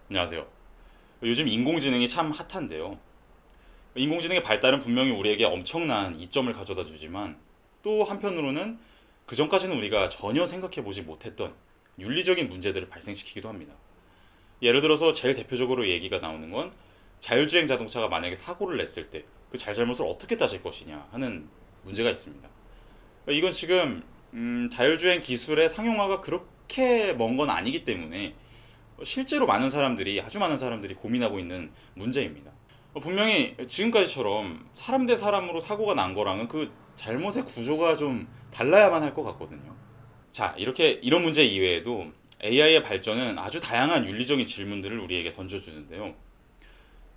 안녕하세요. 요즘 인공지능이 참 핫한데요. 인공지능의 발달은 분명히 우리에게 엄청난 이점을 가져다 주지만 또 한편으로는 그 전까지는 우리가 전혀 생각해 보지 못했던 윤리적인 문제들을 발생시키기도 합니다. 예를 들어서 제일 대표적으로 얘기가 나오는 건 자율주행 자동차가 만약에 사고를 냈을 때 그 잘잘못을 어떻게 따질 것이냐 하는 문제가 있습니다. 이건 지금 자율주행 기술의 상용화가 그렇게 먼 건 아니기 때문에 실제로 아주 많은 사람들이 고민하고 있는 문제입니다. 분명히 지금까지처럼 사람 대 사람으로 사고가 난 거랑은 그 잘못의 구조가 좀 달라야만 할 것 같거든요. 자, 이런 문제 이외에도 AI의 발전은 아주 다양한 윤리적인 질문들을 우리에게 던져주는데요.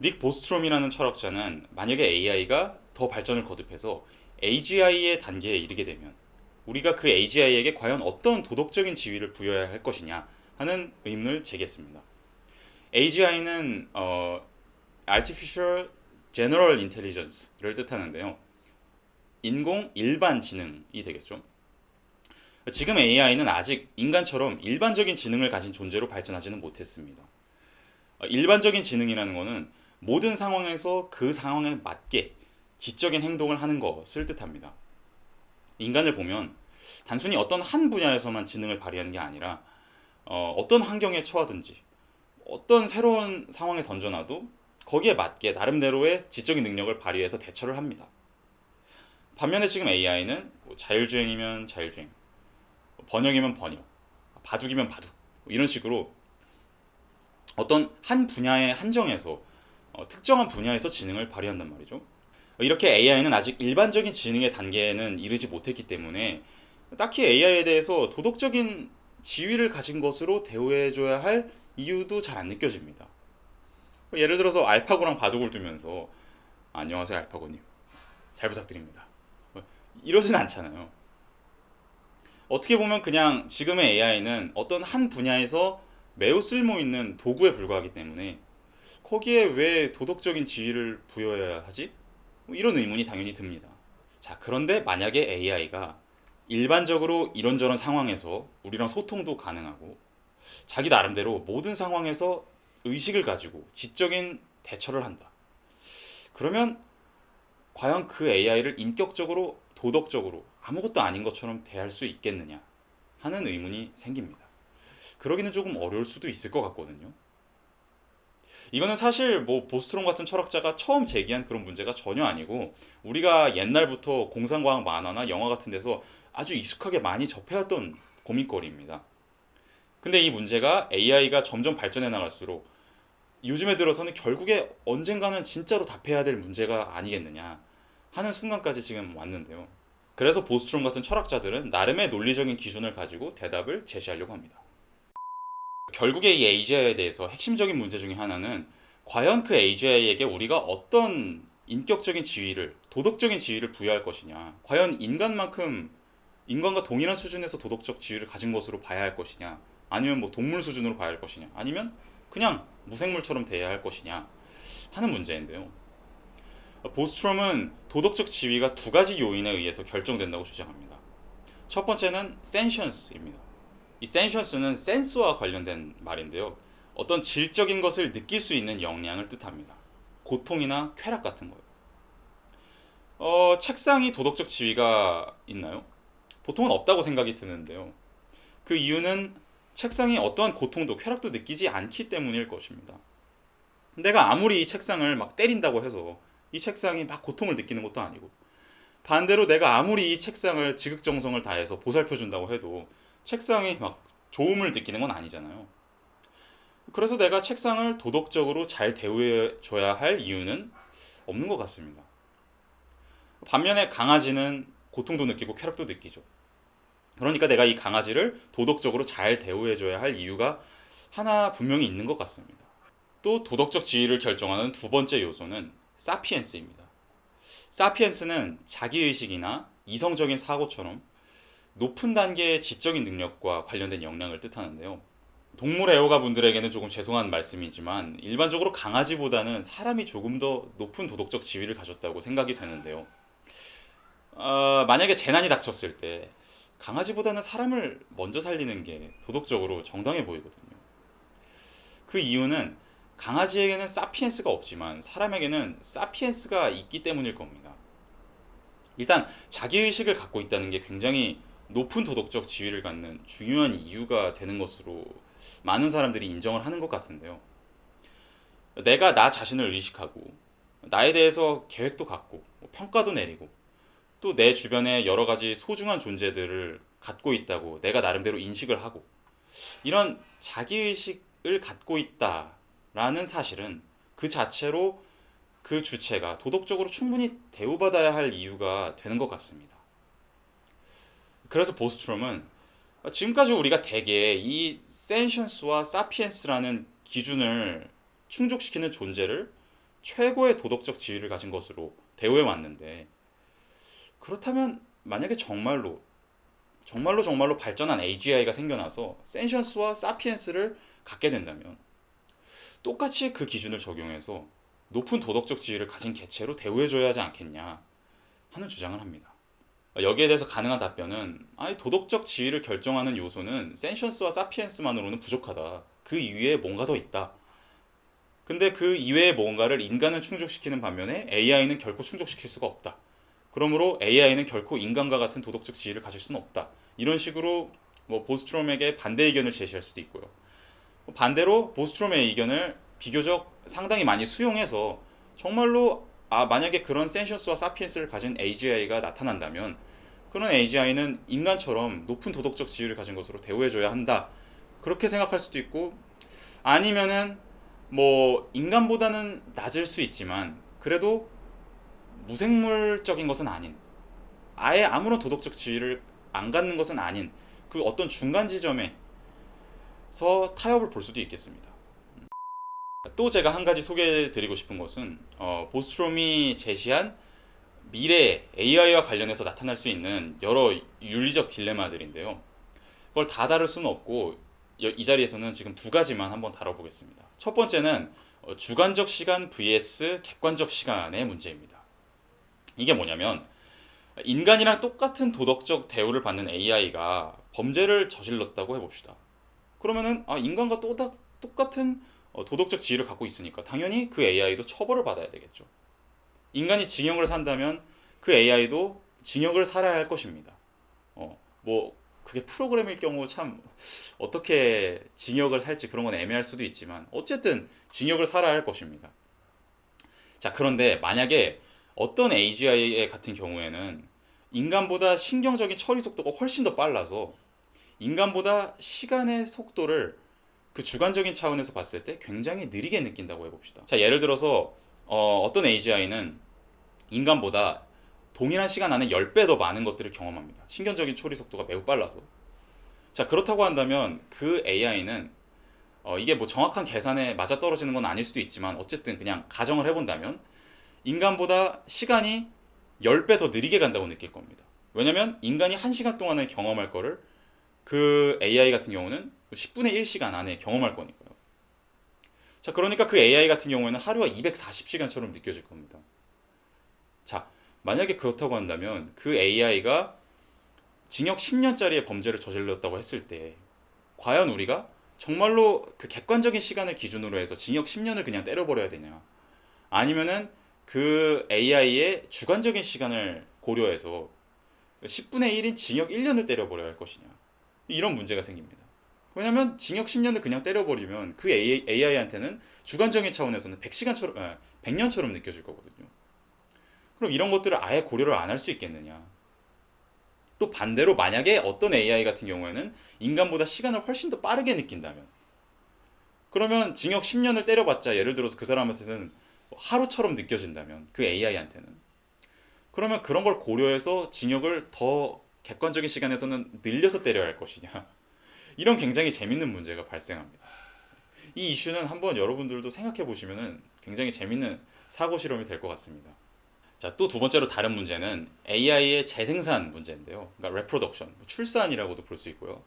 닉 보스트롬이라는 철학자는 만약에 AI가 더 발전을 거듭해서 AGI의 단계에 이르게 되면 우리가 그 AGI에게 과연 어떤 도덕적인 지위를 부여해야 할 것이냐 하는 의문을 제기했습니다. AGI는 Artificial General Intelligence를 뜻하는데요. 인공 일반 지능이 되겠죠. 지금 AI는 아직 인간처럼 일반적인 지능을 가진 존재로 발전하지는 못했습니다. 일반적인 지능이라는 것은 모든 상황에서 그 상황에 맞게 지적인 행동을 하는 것을 뜻합니다. 인간을 보면 단순히 어떤 한 분야에서만 지능을 발휘하는 게 아니라 어떤 환경에 처하든지 어떤 새로운 상황에 던져놔도 거기에 맞게 나름대로의 지적인 능력을 발휘해서 대처를 합니다. 반면에 지금 AI는 자율주행이면 자율주행, 번역이면 번역, 바둑이면 바둑 이런 식으로 어떤 한 분야에 한정해서 특정한 분야에서 지능을 발휘한단 말이죠. 이렇게 AI는 아직 일반적인 지능의 단계에는 이르지 못했기 때문에 딱히 AI에 대해서 도덕적인 지위를 가진 것으로 대우해줘야 할 이유도 잘 안 느껴집니다. 예를 들어서 알파고랑 바둑을 두면서 안녕하세요 알파고님 잘 부탁드립니다 이러진 않잖아요. 어떻게 보면 그냥 지금의 AI는 어떤 한 분야에서 매우 쓸모있는 도구에 불과하기 때문에 거기에 왜 도덕적인 지위를 부여해야 하지? 이런 의문이 당연히 듭니다. 자, 그런데 만약에 AI가 일반적으로 이런저런 상황에서 우리랑 소통도 가능하고 자기 나름대로 모든 상황에서 의식을 가지고 지적인 대처를 한다. 그러면 과연 그 AI를 인격적으로 도덕적으로 아무것도 아닌 것처럼 대할 수 있겠느냐 하는 의문이 생깁니다. 그러기는 조금 어려울 수도 있을 것 같거든요. 이거는 사실 뭐 보스트롬 같은 철학자가 처음 제기한 그런 문제가 전혀 아니고 우리가 옛날부터 공상과학 만화나 영화 같은 데서 아주 익숙하게 많이 접해왔던 고민거리입니다. 근데 이 문제가 AI가 점점 발전해 나갈수록 요즘에 들어서는 결국에 언젠가는 진짜로 답해야 될 문제가 아니겠느냐 하는 순간까지 지금 왔는데요. 그래서 보스트롬 같은 철학자들은 나름의 논리적인 기준을 가지고 대답을 제시하려고 합니다. 결국에 이 AGI에 대해서 핵심적인 문제 중에 하나는 과연 그 AGI에게 우리가 어떤 인격적인 지위를, 도덕적인 지위를 부여할 것이냐. 과연 인간과 동일한 수준에서 도덕적 지위를 가진 것으로 봐야 할 것이냐. 아니면 뭐 동물 수준으로 봐야 할 것이냐. 아니면 그냥 무생물처럼 대해야 할 것이냐 하는 문제인데요. 보스트롬은 도덕적 지위가 두 가지 요인에 의해서 결정된다고 주장합니다. 첫 번째는 센션스입니다. 이 센션스는 센스와 관련된 말인데요. 어떤 질적인 것을 느낄 수 있는 역량을 뜻합니다. 고통이나 쾌락 같은 거요. 책상이 도덕적 지위가 있나요? 보통은 없다고 생각이 드는데요. 그 이유는 책상이 어떠한 고통도 쾌락도 느끼지 않기 때문일 것입니다. 내가 아무리 이 책상을 막 때린다고 해서 이 책상이 막 고통을 느끼는 것도 아니고 반대로 내가 아무리 이 책상을 지극정성을 다해서 보살펴준다고 해도 책상이 막 좋음을 느끼는 건 아니잖아요. 그래서 내가 책상을 도덕적으로 잘 대우해줘야 할 이유는 없는 것 같습니다. 반면에 강아지는 고통도 느끼고 쾌락도 느끼죠. 그러니까 내가 이 강아지를 도덕적으로 잘 대우해줘야 할 이유가 하나 분명히 있는 것 같습니다. 또 도덕적 지위를 결정하는 두 번째 요소는 사피엔스입니다. 사피엔스는 자기의식이나 이성적인 사고처럼 높은 단계의 지적인 능력과 관련된 역량을 뜻하는데요. 동물 애호가 분들에게는 조금 죄송한 말씀이지만 일반적으로 강아지보다는 사람이 조금 더 높은 도덕적 지위를 가졌다고 생각이 되는데요. 만약에 재난이 닥쳤을 때 강아지보다는 사람을 먼저 살리는 게 도덕적으로 정당해 보이거든요. 그 이유는 강아지에게는 사피엔스가 없지만 사람에게는 사피엔스가 있기 때문일 겁니다. 일단 자기의식을 갖고 있다는 게 굉장히 높은 도덕적 지위를 갖는 중요한 이유가 되는 것으로 많은 사람들이 인정을 하는 것 같은데요. 내가 나 자신을 의식하고 나에 대해서 계획도 갖고 평가도 내리고 또 내 주변에 여러 가지 소중한 존재들을 갖고 있다고 내가 나름대로 인식을 하고 이런 자기의식을 갖고 있다라는 사실은 그 자체로 그 주체가 도덕적으로 충분히 대우받아야 할 이유가 되는 것 같습니다. 그래서 보스트롬은 지금까지 우리가 대개 이 센션스와 사피엔스라는 기준을 충족시키는 존재를 최고의 도덕적 지위를 가진 것으로 대우해 왔는데, 그렇다면 만약에 정말로 발전한 AGI가 생겨나서 센션스와 사피엔스를 갖게 된다면 똑같이 그 기준을 적용해서 높은 도덕적 지위를 가진 개체로 대우해줘야 하지 않겠냐 하는 주장을 합니다. 여기에 대해서 가능한 답변은 아니, 도덕적 지위를 결정하는 요소는 센션스와 사피엔스만으로는 부족하다. 그 이외에 뭔가 더 있다. 근데 그 이외의 뭔가를 인간은 충족시키는 반면에 AI는 결코 충족시킬 수가 없다. 그러므로 AI는 결코 인간과 같은 도덕적 지위를 가질 수는 없다. 이런 식으로 보스트롬에게 반대 의견을 제시할 수도 있고요. 반대로 보스트롬의 의견을 비교적 상당히 많이 수용해서 정말로 만약에 그런 센셔스와 사피엔스를 가진 AGI가 나타난다면 그런 AGI는 인간처럼 높은 도덕적 지위를 가진 것으로 대우해줘야 한다. 그렇게 생각할 수도 있고, 아니면은 인간보다는 낮을 수 있지만 그래도 무생물적인 것은 아닌, 아예 아무런 도덕적 지위를 안 갖는 것은 아닌 그 어떤 중간 지점에서 타협을 볼 수도 있겠습니다. 또 제가 한 가지 소개해드리고 싶은 것은 보스트롬이 제시한 미래 AI와 관련해서 나타날 수 있는 여러 윤리적 딜레마들인데요. 그걸 다 다룰 수는 없고 이 자리에서는 지금 두 가지만 한번 다뤄보겠습니다. 첫 번째는 주관적 시간 vs 객관적 시간의 문제입니다. 이게 뭐냐면 인간이랑 똑같은 도덕적 대우를 받는 AI가 범죄를 저질렀다고 해봅시다. 그러면은 인간과 똑같은 도덕적 지위를 갖고 있으니까 당연히 그 AI도 처벌을 받아야 되겠죠. 인간이 징역을 산다면 그 AI도 징역을 살아야 할 것입니다. 그게 프로그램일 경우 참 어떻게 징역을 살지 그런 건 애매할 수도 있지만 어쨌든 징역을 살아야 할 것입니다. 자, 그런데 만약에 어떤 AGI 같은 경우에는 인간보다 신경적인 처리 속도가 훨씬 더 빨라서 인간보다 시간의 속도를 그 주관적인 차원에서 봤을 때 굉장히 느리게 느낀다고 해봅시다. 자, 예를 들어서 어떤 AGI는 인간보다 동일한 시간 안에 10배 더 많은 것들을 경험합니다. 신경적인 처리 속도가 매우 빨라서. 자, 그렇다고 한다면 그 AI는 이게 정확한 계산에 맞아떨어지는 건 아닐 수도 있지만 어쨌든 그냥 가정을 해본다면 인간보다 시간이 10배 더 느리게 간다고 느낄 겁니다. 왜냐면 인간이 1시간 동안에 경험할 거를 그 AI 같은 경우는 10분의 1시간 안에 경험할 거니까요. 자, 그러니까 그 AI 같은 경우에는 하루가 240시간처럼 느껴질 겁니다. 자, 만약에 그렇다고 한다면 그 AI가 징역 10년짜리의 범죄를 저질렀다고 했을 때 과연 우리가 정말로 그 객관적인 시간을 기준으로 해서 징역 10년을 그냥 때려버려야 되냐, 아니면은 그 AI의 주관적인 시간을 고려해서 10분의 1인 징역 1년을 때려버려야 할 것이냐, 이런 문제가 생깁니다. 왜냐면 징역 10년을 그냥 때려버리면 그 AI한테는 주관적인 차원에서는 100년처럼 느껴질 거거든요. 그럼 이런 것들을 아예 고려를 안 할 수 있겠느냐. 또 반대로 만약에 어떤 AI 같은 경우에는 인간보다 시간을 훨씬 더 빠르게 느낀다면, 그러면 징역 10년을 때려봤자 예를 들어서 그 사람한테는 하루처럼 느껴진다면 그 AI한테는, 그러면 그런 걸 고려해서 징역을 더 객관적인 시간에서는 늘려서 때려야 할 것이냐, 이런 굉장히 재밌는 문제가 발생합니다. 이 이슈는 한번 여러분들도 생각해 보시면 굉장히 재밌는 사고 실험이 될 것 같습니다. 자, 또 두 번째로 다른 문제는 AI의 재생산 문제인데요. 그러니까 reproduction, 출산이라고도 볼 수 있고요.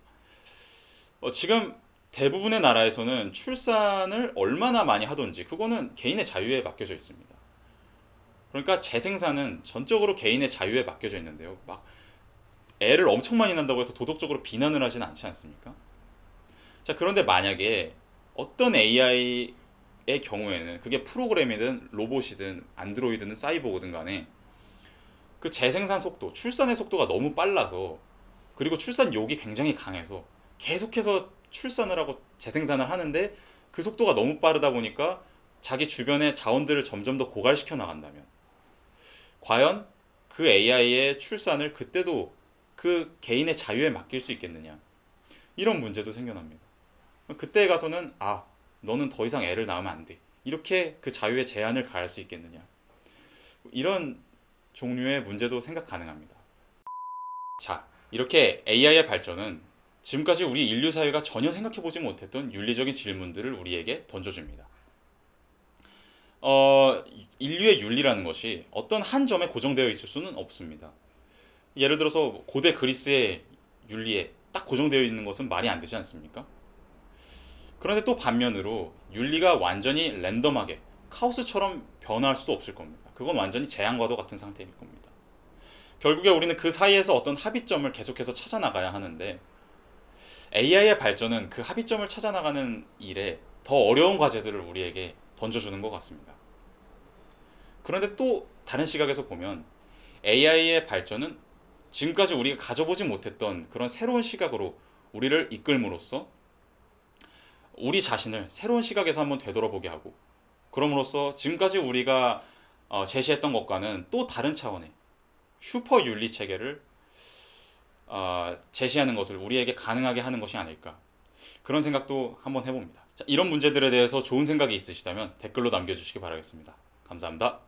지금 대부분의 나라에서는 출산을 얼마나 많이 하든지 그거는 개인의 자유에 맡겨져 있습니다. 그러니까 재생산은 전적으로 개인의 자유에 맡겨져 있는데요. 막 애를 엄청 많이 낳는다고 해서 도덕적으로 비난을 하지는 않지 않습니까? 자, 그런데 만약에 어떤 AI 경우에는 그게 프로그램이든 로봇이든 안드로이드든 사이보그든 간에 그 재생산 속도, 출산의 속도가 너무 빨라서, 그리고 출산욕이 굉장히 강해서 계속해서 출산을 하고 재생산을 하는데 그 속도가 너무 빠르다 보니까 자기 주변의 자원들을 점점 더 고갈시켜 나간다면, 과연 그 AI의 출산을 그때도 그 개인의 자유에 맡길 수 있겠느냐, 이런 문제도 생겨납니다. 그때 가서는 너는 더 이상 애를 낳으면 안 돼, 이렇게 그 자유의 제한을 가할 수 있겠느냐, 이런 종류의 문제도 생각 가능합니다. 자, 이렇게 AI의 발전은 지금까지 우리 인류 사회가 전혀 생각해보지 못했던 윤리적인 질문들을 우리에게 던져줍니다. 인류의 윤리라는 것이 어떤 한 점에 고정되어 있을 수는 없습니다. 예를 들어서 고대 그리스의 윤리에 딱 고정되어 있는 것은 말이 안 되지 않습니까? 그런데 또 반면으로 윤리가 완전히 랜덤하게 카오스처럼 변화할 수도 없을 겁니다. 그건 완전히 재앙과도 같은 상태일 겁니다. 결국에 우리는 그 사이에서 어떤 합의점을 계속해서 찾아나가야 하는데, AI의 발전은 그 합의점을 찾아나가는 일에 더 어려운 과제들을 우리에게 던져주는 것 같습니다. 그런데 또 다른 시각에서 보면 AI의 발전은 지금까지 우리가 가져보지 못했던 그런 새로운 시각으로 우리를 이끌므로써 우리 자신을 새로운 시각에서 한번 되돌아보게 하고, 그럼으로써 지금까지 우리가 제시했던 것과는 또 다른 차원의 슈퍼 윤리 체계를 제시하는 것을 우리에게 가능하게 하는 것이 아닐까, 그런 생각도 한번 해봅니다. 자, 이런 문제들에 대해서 좋은 생각이 있으시다면 댓글로 남겨주시기 바라겠습니다. 감사합니다.